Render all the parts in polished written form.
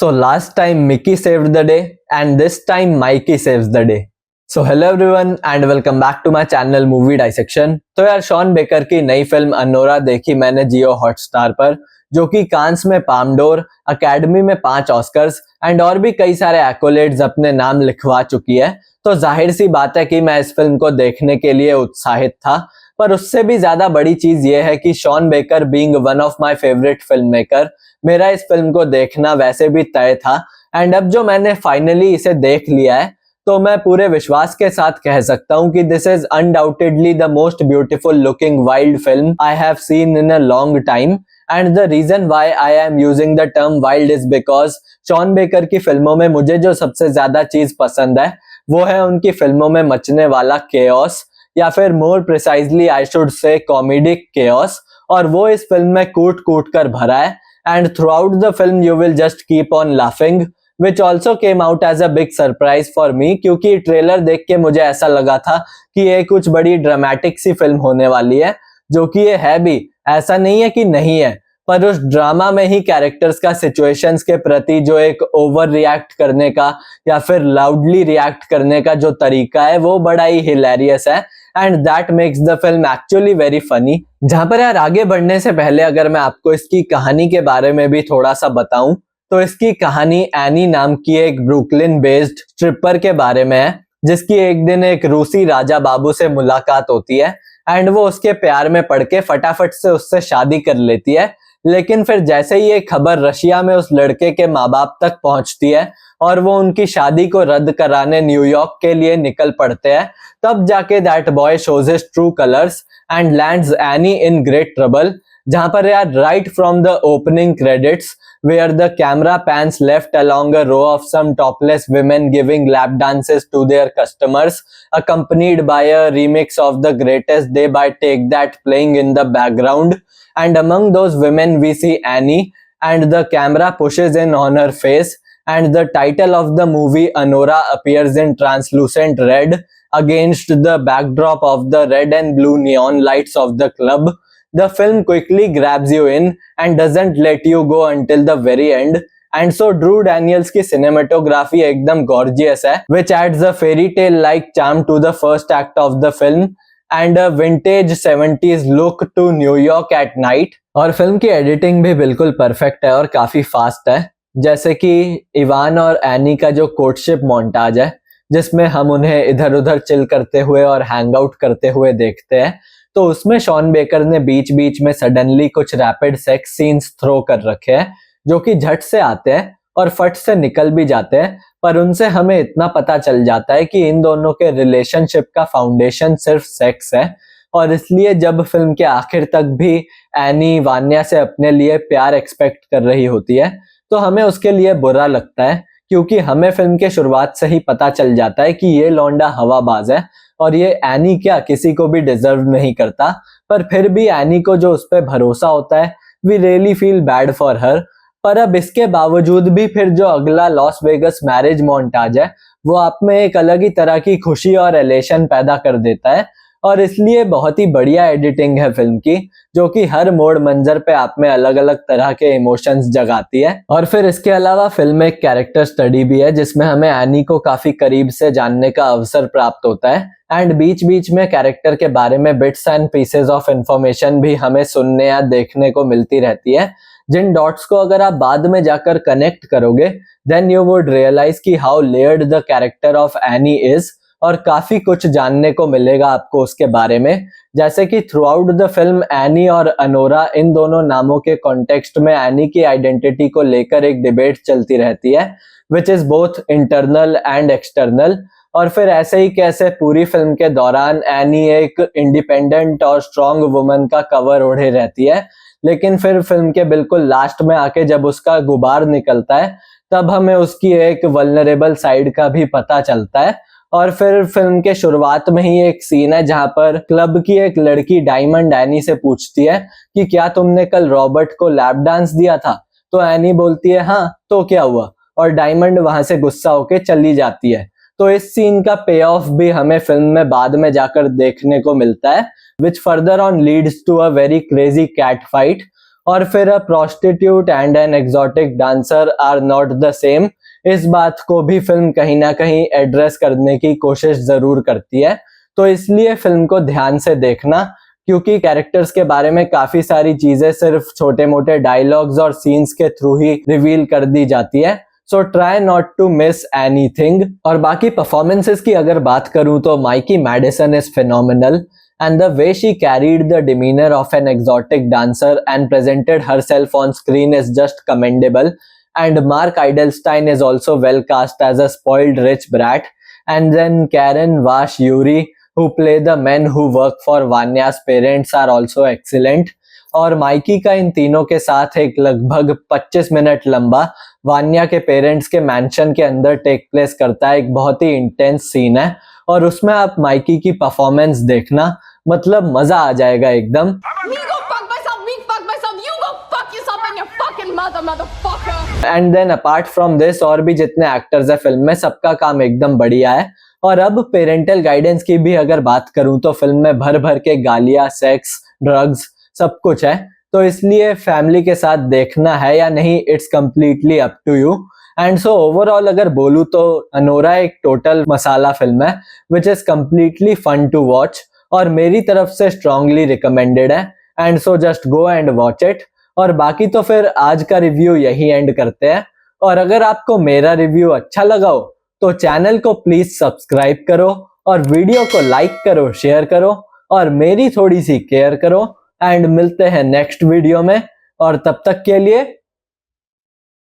So last time Mickey saved the day and this time Mikey saves the day. So hello everyone and welcome back to my channel Movie Dissection. तो यार Shawn Baker की नई film Anora देखी मैंने जियो Hotstar पर, जो कि कांस में पाम डोर, अकेडमी में 5 ऑस्कर्स एंड और भी कई सारे एक्कोलेड्स अपने नाम लिखवा चुकी है। तो जाहिर सी बात है कि मैं इस फिल्म को देखने के लिए उत्साहित था, पर उससे भी ज्यादा बड़ी चीज ये है कि Sean Baker being one of my favourite film maker, मेरा इस फिल्म को देखना वैसे भी तय था। एंड अब जो मैंने फाइनली इसे देख लिया है, तो मैं पूरे विश्वास के साथ कह सकता हूं कि this is undoubtedly the most beautiful looking wild film I have seen in a long time. And the reason why I am using the term wild is because Sean Baker की फिल्मों में मुझे जो सबसे ज्यादा चीज पसंद है वो है उनकी फिल्मों में मचने वाला केओस, या फिर more precisely I should say comedic chaos, और वो इस फिल्म में कूट कूट कर भरा है। And through out the film you will just keep on laughing, which also came out as a big surprise for me, क्योंकि ट्रेलर देख के मुझे ऐसा लगा था कि ये कुछ बड़ी ड्रामेटिक सी फिल्म होने वाली है, जो कि ये है भी। ऐसा नहीं है कि नहीं है, पर उस ड्रामा में ही कैरेक्टर्स का सिचुएशंस के प्रति जो एक ओवर रिएक्ट करने का या फिर लाउडली रिएक्ट करने का जो तरीका है वो बड़ा ही हिलेरियस है, and that makes the film actually very funny. जहां पर यार आगे बढ़ने से पहले अगर मैं आपको इसकी कहानी के बारे में भी थोड़ा सा बताऊं, तो इसकी कहानी एनी नाम की एक ब्रुकलिन बेस्ड स्ट्रिपर के बारे में है, जिसकी एक दिन एक रूसी राजा बाबू से मुलाकात होती है एंड वो उसके प्यार में पड़ के फटाफट से उससे शादी कर लेती है। लेकिन फिर जैसे ही ये खबर रशिया में उस लड़के के माँ बाप तक पहुंचती है और वो उनकी शादी को रद्द कराने न्यूयॉर्क के लिए निकल पड़ते हैं, तब जाके that boy shows his true colours and lands any in great trouble. जहां पर यार right from the opening credits where the camera pans left along a row of some topless women giving lap dances to their customers, accompanied by a remix of The Greatest Day by Take That playing in the background. And among those women we see Annie, and the camera pushes in on her face, and the title of the movie Anora appears in translucent red against the backdrop of the red and blue neon lights of the club. The film quickly grabs you in and doesn't let you go until the very end. And so Drew Daniels की cinematography एकदम gorgeous है, which adds a fairy tale like charm to the first act of the film and a vintage 70s look to New York at night. और film की editing भी बिल्कुल perfect है और काफी फास्ट है, जैसे कि इवान और एनी का जो कोर्टशिप मोन्टाज है, जिसमें हम उन्हें इधर उधर चिल करते हुए और हैंग आउट करते हुए देखते हैं, तो उसमें शॉन बेकर ने बीच बीच में सडनली कुछ रैपिड सेक्स सीन्स थ्रो कर रखे हैं, जो कि झट से आते हैं और फट से निकल भी जाते हैं, पर उनसे हमें इतना पता चल जाता है कि इन दोनों के रिलेशनशिप का फाउंडेशन सिर्फ सेक्स है। और इसलिए जब फिल्म के आखिर तक भी एनी वान्या से अपने लिए प्यार एक्सपेक्ट कर रही होती है, तो हमें उसके लिए बुरा लगता है, क्योंकि हमें फिल्म के शुरुआत से ही पता चल जाता है कि ये लौंडा हवाबाज है और ये एनी क्या किसी को भी डिजर्व नहीं करता। पर फिर भी एनी को जो उस पर भरोसा होता है, we really feel bad for her. पर अब इसके बावजूद भी फिर जो अगला लॉस वेगस मैरिज मोन्टाज है, वो आप में एक अलग ही तरह की खुशी और एलेशन पैदा कर देता है, और इसलिए बहुत ही बढ़िया एडिटिंग है फिल्म की, जो कि हर मोड़ मंजर पे आप में अलग अलग तरह के इमोशंस जगाती है। और फिर इसके अलावा फिल्म एक कैरेक्टर स्टडी भी है, जिसमें हमें एनी को काफी करीब से जानने का अवसर प्राप्त होता है, एंड बीच बीच में कैरेक्टर के बारे में bits and pieces of information भी हमें सुनने या देखने को मिलती रहती है, जिन डॉट्स को अगर आप बाद में जाकर कनेक्ट करोगे, देन यू वुड रियलाइज कि how layered the character of any is, और काफी कुछ जानने को मिलेगा आपको उसके बारे में। जैसे कि through out the film any और अनोरा, इन दोनों नामों के कॉन्टेक्स्ट में एनी की आइडेंटिटी को लेकर एक डिबेट चलती रहती है, which is both internal and external. और फिर ऐसे ही कैसे पूरी फिल्म के दौरान एनी एक इंडिपेंडेंट और स्ट्रॉन्ग वुमन का कवर ओढ़े रहती है, लेकिन फिर फिल्म के बिल्कुल लास्ट में आके जब उसका गुबार निकलता है, तब हमें उसकी एक वल्नरेबल साइड का भी पता चलता है। और फिर फिल्म के शुरुआत में ही एक सीन है जहां पर क्लब की एक लड़की डायमंड एनी से पूछती है कि क्या तुमने कल रॉबर्ट को लैप डांस दिया था, तो एनी बोलती है हाँ, तो क्या हुआ, और डायमंड वहां से गुस्सा होके चली जाती है। तो इस सीन का पे ऑफ भी हमें फिल्म में बाद में जाकर देखने को मिलता है, which further on leads to a very crazy cat fight. और फिर a prostitute and an exotic dancer are not the same, इस बात को भी फिल्म कहीं ना कहीं एड्रेस करने की कोशिश जरूर करती है। तो इसलिए फिल्म को ध्यान से देखना, क्योंकि कैरेक्टर्स के बारे में काफी सारी चीजें सिर्फ छोटे मोटे डायलॉग्स और सीन्स के थ्रू ही रिवील कर दी जाती है। So try not to miss anything. और बाकी परफॉर्मेंसेस की अगर बात करूं तो Mikey Madison is phenomenal and the way she carried the demeanor of an exotic dancer and presented herself on screen is just commendable. And Mark Eidelstein is also well cast as a spoiled rich brat. And then Karen Vash Yuri, who play the men who work for Vanya's parents, are also excellent. और Mikey का इन तीनों के साथ एक लगभग 25 minute लंबा वान्या के parents के मैंशन के अंदर टेक प्लेस करता है एक बहुत ही इंटेंस सीन है, और उसमें आप माइकी की परफॉर्मेंस देखना, मतलब मजा आ जाएगा एकदम। Me go fuck myself, me fuck myself, you go fuck yourself and your fucking mother, motherfucker. And then apart from this और भी जितने एक्टर्स है फिल्म में, सबका काम एकदम बढ़िया है। और अब पेरेंटल गाइडेंस की भी अगर बात करूं तो फिल्म में भर भर के गालियां, सेक्स, ड्रग्स सब कुछ है। तो इसलिए फैमिली के साथ देखना है या नहीं, it's completely up to you. And so overall अगर बोलूं तो अनोरा एक टोटल मसाला फिल्म है which is completely fun to watch, और मेरी तरफ से स्ट्रांगली रिकमेंडेड है। And so just go and watch it. और बाकी तो फिर आज का रिव्यू यही एंड करते हैं। और अगर आपको मेरा रिव्यू अच्छा लगा हो तो चैनल को प्लीज सब्सक्राइब करो, और वीडियो को लाइक करो, शेयर करो, और मेरी थोड़ी सी केयर करो। एंड मिलते हैं नेक्स्ट वीडियो में, और तब तक के लिए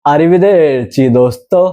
अरिविदेर्ची दोस्तों।